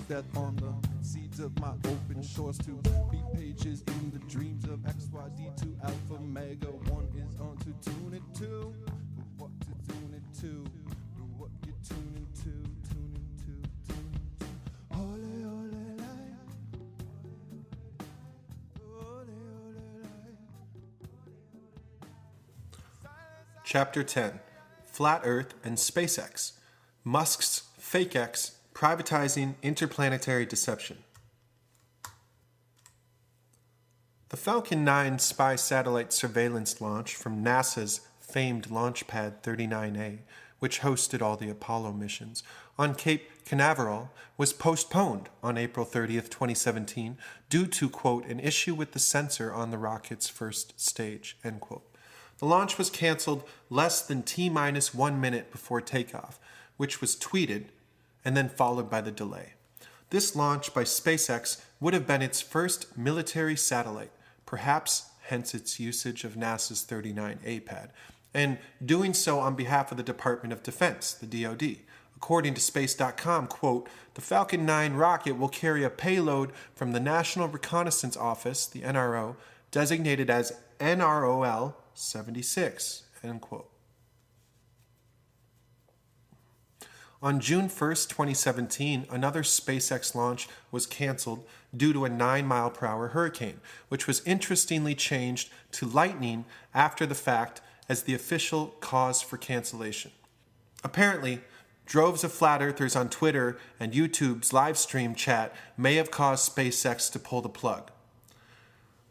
Death on the seeds of my open shores to be pages in the dreams of XYZ to Alpha Mega. One is on to tune it to, what to tune it to, what you tuning to, tuning to, tuning to. Ole ole life, ole ole life. Chapter 10: Flat Earth and SpaceX. Musk's FakeX. Privatizing Interplanetary Deception. The Falcon 9 spy satellite surveillance launch from NASA's famed Launch Pad 39A, which hosted all the Apollo missions, on Cape Canaveral was postponed on April 30th, 2017 due to, quote, an issue with the sensor on the rocket's first stage, end quote. The launch was canceled less than T-minus 1 minute before takeoff, which was tweeted and then followed by the delay. This launch by SpaceX would have been its first military satellite, perhaps hence its usage of NASA's 39A pad, and doing so on behalf of the Department of Defense, the DoD. According to Space.com, quote, the Falcon 9 rocket will carry a payload from the National Reconnaissance Office, the NRO, designated as NROL-76, end quote. On June 1st, 2017, another SpaceX launch was canceled due to a 9-mile-per-hour hurricane, which was interestingly changed to lightning after the fact as the official cause for cancellation. Apparently, droves of flat earthers on Twitter and YouTube's live stream chat may have caused SpaceX to pull the plug.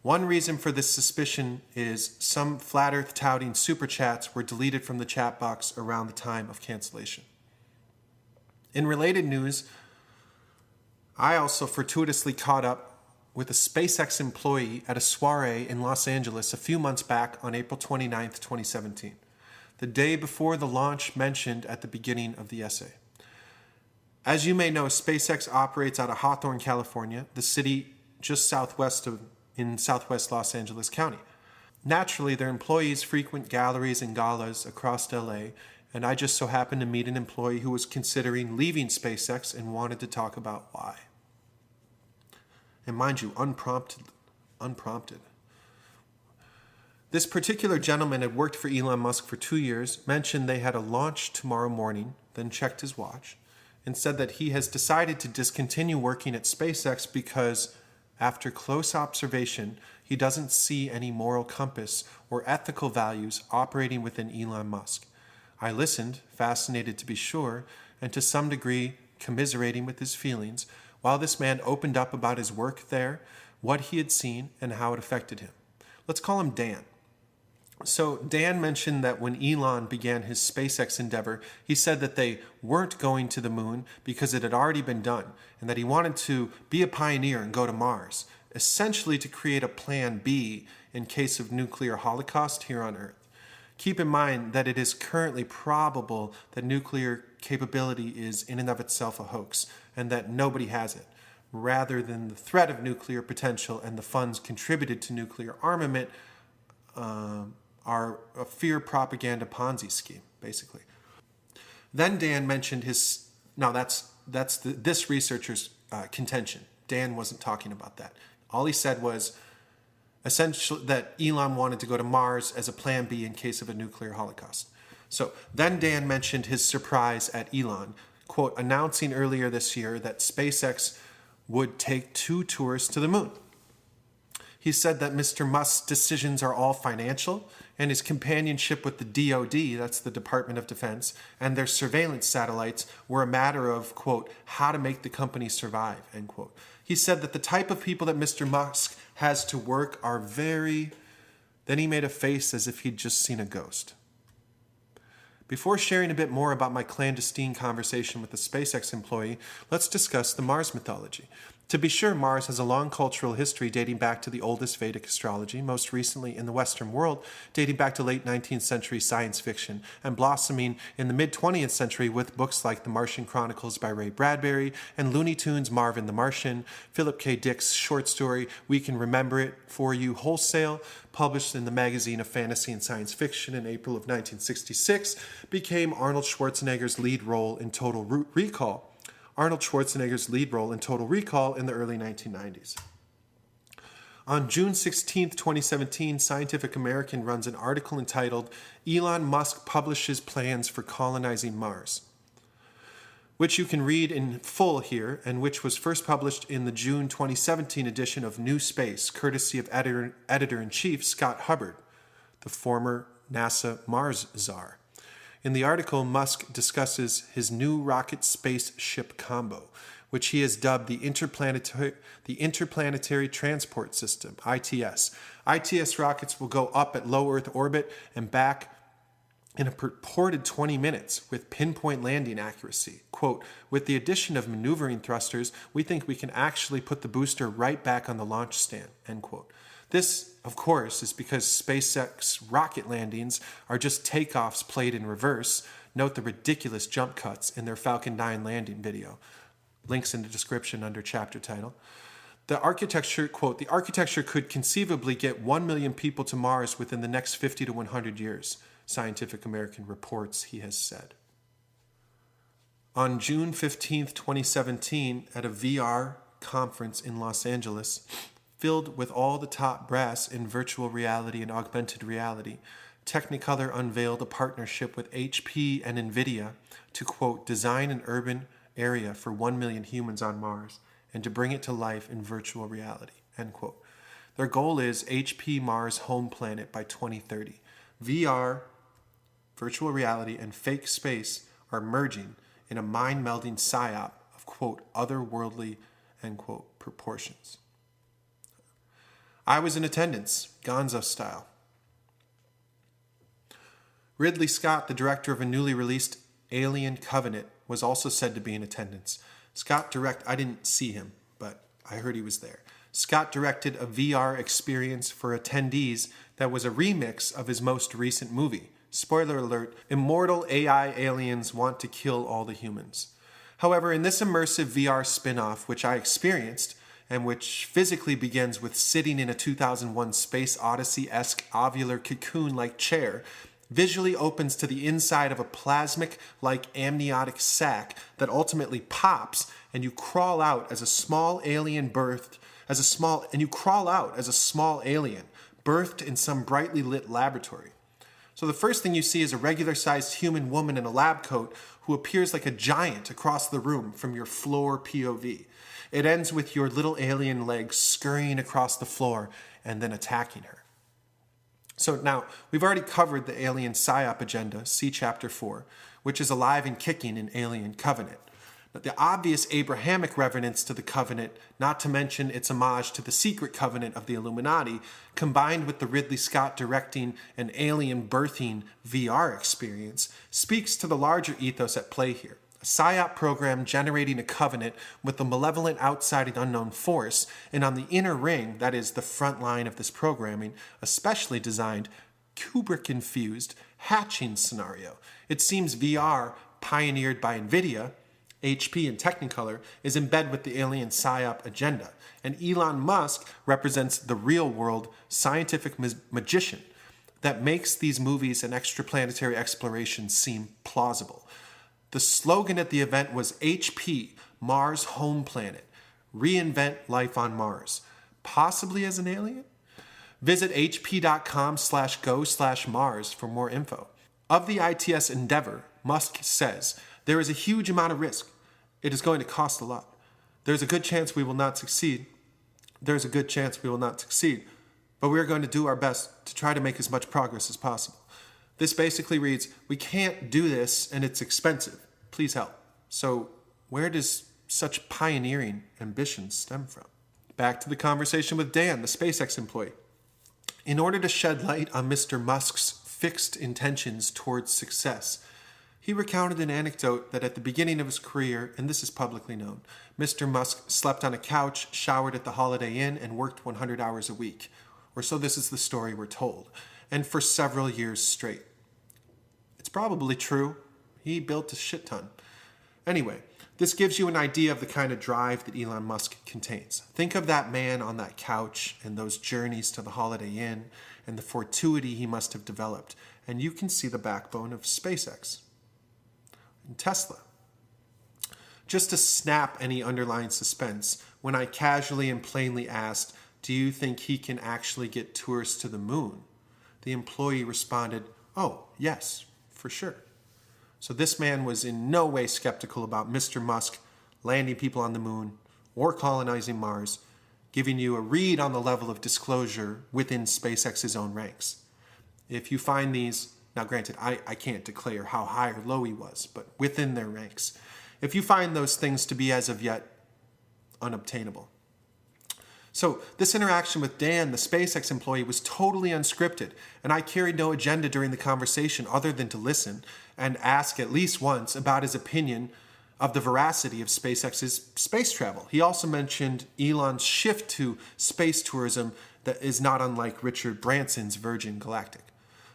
One reason for this suspicion is some flat earth touting super chats were deleted from the chat box around the time of cancellation. In related news, I also fortuitously caught up with a SpaceX employee at a soiree in Los Angeles a few months back on April 29th, 2017, the day before the launch mentioned at the beginning of the essay. As you may know, SpaceX operates out of Hawthorne, California, the city just in southwest Los Angeles County. Naturally, their employees frequent galleries and galas across LA, and I just so happened to meet an employee who was considering leaving SpaceX and wanted to talk about why. And mind you, unprompted. This particular gentleman had worked for Elon Musk for 2 years, mentioned they had a launch tomorrow morning, then checked his watch, and said that he has decided to discontinue working at SpaceX because, after close observation, he doesn't see any moral compass or ethical values operating within Elon Musk. I listened, fascinated to be sure, and to some degree commiserating with his feelings, while this man opened up about his work there, what he had seen, and how it affected him. Let's call him Dan. So Dan mentioned that when Elon began his SpaceX endeavor, he said that they weren't going to the moon because it had already been done, and that he wanted to be a pioneer and go to Mars, essentially to create a plan B in case of nuclear holocaust here on Earth. Keep in mind that it is currently probable that nuclear capability is in and of itself a hoax, and that nobody has it, rather than the threat of nuclear potential and the funds contributed to nuclear armament are a fear propaganda Ponzi scheme, basically. Then Dan mentioned this researcher's contention. Dan wasn't talking about that. All he said was essentially that Elon wanted to go to Mars as a plan B in case of a nuclear holocaust. So then Dan mentioned his surprise at Elon, quote, announcing earlier this year that SpaceX would take 2 tours to the moon. He said that Mr. Musk's decisions are all financial, and his companionship with the DoD, that's the Department of Defense, and their surveillance satellites were a matter of, quote, how to make the company survive, end quote. He said that the type of people that Mr. Musk has to work are very... Then he made a face as if he'd just seen a ghost. Before sharing a bit more about my clandestine conversation with the SpaceX employee, let's discuss the Mars mythology. To be sure, Mars has a long cultural history dating back to the oldest Vedic astrology, most recently in the Western world, dating back to late 19th century science fiction, and blossoming in the mid-20th century with books like The Martian Chronicles by Ray Bradbury and Looney Tunes' Marvin the Martian, Philip K. Dick's short story We Can Remember It For You Wholesale, published in the Magazine of Fantasy and Science Fiction in April of 1966, became Arnold Schwarzenegger's lead role in Total Recall. Arnold Schwarzenegger's lead role in Total Recall in the early 1990s. On June 16, 2017, Scientific American runs an article entitled Elon Musk Publishes Plans for Colonizing Mars, which you can read in full here, and which was first published in the June 2017 edition of New Space, courtesy of Editor-in-Chief Scott Hubbard, the former NASA Mars czar. In the article, Musk discusses his new rocket spaceship combo, which he has dubbed the Interplanetary Transport System, ITS. ITS rockets will go up at low Earth orbit and back in a purported 20 minutes with pinpoint landing accuracy. Quote, with the addition of maneuvering thrusters, we think we can actually put the booster right back on the launch stand, end quote. This, of course, is because SpaceX rocket landings are just takeoffs played in reverse. Note the ridiculous jump cuts in their Falcon 9 landing video. Links in the description under chapter title. The architecture, quote, the architecture could conceivably get 1 million people to Mars within the next 50 to 100 years, Scientific American reports he has said. On June 15, 2017, at a VR conference in Los Angeles, filled with all the top brass in virtual reality and augmented reality, Technicolor unveiled a partnership with HP and NVIDIA to, quote, design an urban area for 1 million humans on Mars and to bring it to life in virtual reality, end quote. Their goal is HP Mars home planet by 2030. VR, virtual reality, and fake space are merging in a mind-melding psyop of, quote, otherworldly, end quote, proportions. I was in attendance, Gonzo style. Ridley Scott, the director of a newly released Alien Covenant, was also said to be in attendance. I didn't see him, but I heard he was there. Scott directed a VR experience for attendees that was a remix of his most recent movie. Spoiler alert, immortal AI aliens want to kill all the humans. However, in this immersive VR spin-off, which I experienced, and which physically begins with sitting in a 2001 Space Odyssey-esque ovular cocoon-like chair, visually opens to the inside of a plasmic-like amniotic sac that ultimately pops, and you crawl out as a small alien birthed in some brightly lit laboratory. So the first thing you see is a regular-sized human woman in a lab coat who appears like a giant across the room from your floor POV. It ends with your little alien legs scurrying across the floor and then attacking her. So now, we've already covered the alien PSYOP agenda, see Chapter 4, which is alive and kicking in Alien Covenant. But the obvious Abrahamic reverence to the Covenant, not to mention its homage to the secret covenant of the Illuminati, combined with the Ridley Scott directing an alien birthing VR experience, speaks to the larger ethos at play here. A PSYOP program generating a covenant with a malevolent outside and unknown force, and on the inner ring, that is the front line of this programming, a specially designed, Kubrick-infused hatching scenario. It seems VR, pioneered by NVIDIA, HP, and Technicolor, is in bed with the alien PSYOP agenda, and Elon Musk represents the real-world scientific magician that makes these movies and extraplanetary explorations seem plausible. The slogan at the event was HP, Mars Home Planet, reinvent life on Mars, possibly as an alien? Visit hp.com/go/Mars for more info. Of the ITS endeavor, Musk says, there is a huge amount of risk. It is going to cost a lot. There's a good chance we will not succeed. But we are going to do our best to try to make as much progress as possible. This basically reads, we can't do this and it's expensive. Please help. So where does such pioneering ambition stem from? Back to the conversation with Dan, the SpaceX employee. In order to shed light on Mr. Musk's fixed intentions towards success, He recounted an anecdote that at the beginning of his career, and this is publicly known, Mr. Musk slept on a couch, showered at the Holiday Inn, and worked 100 hours a week. Or so this is the story we're told, and for several years straight. It's probably true. He built a shit ton. Anyway, this gives you an idea of the kind of drive that Elon Musk contains. Think of that man on that couch and those journeys to the Holiday Inn and the fortuity he must have developed, and you can see the backbone of SpaceX and Tesla. Just to snap any underlying suspense, when I casually and plainly asked, "Do you think he can actually get tourists to the moon?" the employee responded, "Oh, yes, for sure." So this man was in no way skeptical about Mr. Musk landing people on the moon or colonizing Mars, giving you a read on the level of disclosure within SpaceX's own ranks. If you find these, now granted, I can't declare how high or low he was, but within their ranks, if you find those things to be as of yet unobtainable. So this interaction with Dan, the SpaceX employee, was totally unscripted, and I carried no agenda during the conversation other than to listen and ask at least once about his opinion of the veracity of SpaceX's space travel. He also mentioned Elon's shift to space tourism that is not unlike Richard Branson's Virgin Galactic.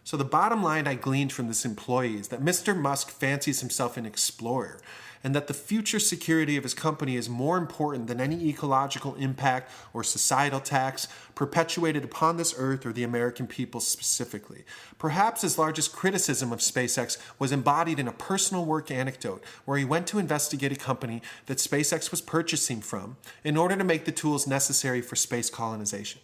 So the bottom line I gleaned from this employee is that Mr. Musk fancies himself an explorer, and that the future security of his company is more important than any ecological impact or societal tax perpetuated upon this earth or the American people specifically. Perhaps his largest criticism of SpaceX was embodied in a personal work anecdote where he went to investigate a company that SpaceX was purchasing from in order to make the tools necessary for space colonization.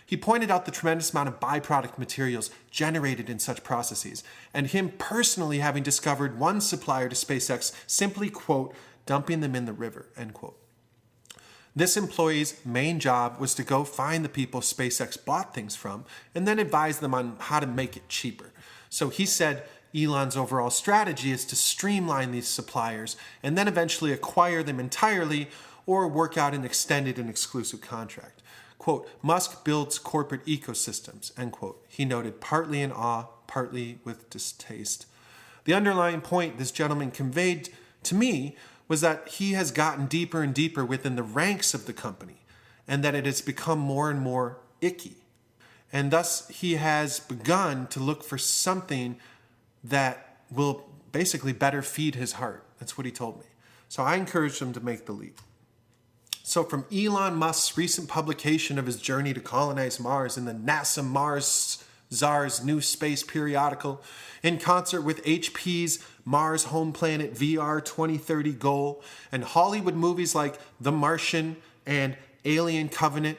He pointed out the tremendous amount of byproduct materials generated in such processes, and him personally having discovered one supplier to SpaceX simply, quote, dumping them in the river, end quote. This employee's main job was to go find the people SpaceX bought things from and then advise them on how to make it cheaper. So he said Elon's overall strategy is to streamline these suppliers and then eventually acquire them entirely or work out an extended and exclusive contract. Quote, Musk builds corporate ecosystems, end quote. He noted, partly in awe, partly with distaste. The underlying point this gentleman conveyed to me was that he has gotten deeper and deeper within the ranks of the company and that it has become more and more icky. And thus he has begun to look for something that will basically better feed his heart. That's what he told me. So I encouraged him to make the leap. So from Elon Musk's recent publication of his journey to colonize Mars in the NASA Mars Czar's new space periodical, in concert with HP's Mars Home Planet VR 2030 goal, and Hollywood movies like The Martian and Alien Covenant,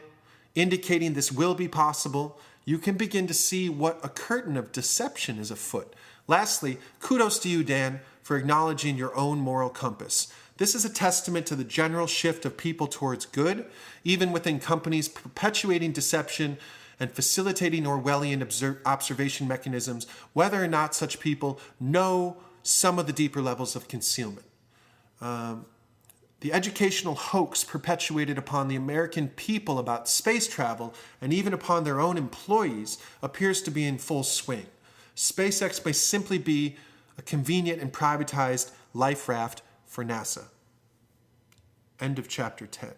indicating this will be possible, you can begin to see what a curtain of deception is afoot. Lastly, kudos to you, Dan, for acknowledging your own moral compass. This is a testament to the general shift of people towards good, even within companies perpetuating deception and facilitating Orwellian observation mechanisms, whether or not such people know some of the deeper levels of concealment. The educational hoax perpetuated upon the American people about space travel and even upon their own employees appears to be in full swing. SpaceX may simply be a convenient and privatized life raft for NASA. End of chapter 10.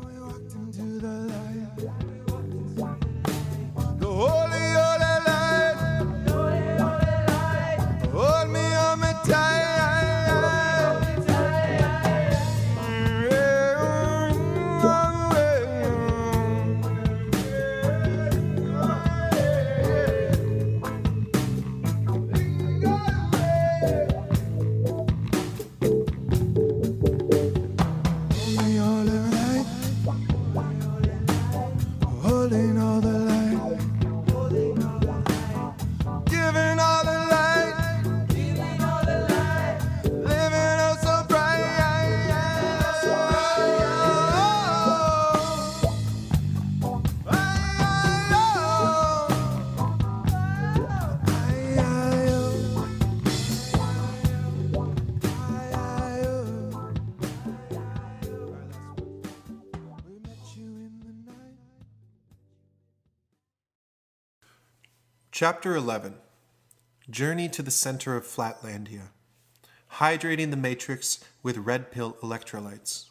We walked into the light, the holy, holy light. Hold me on me tight. Chapter 11. Journey to the center of Flatlandia. Hydrating the matrix with red pill electrolytes.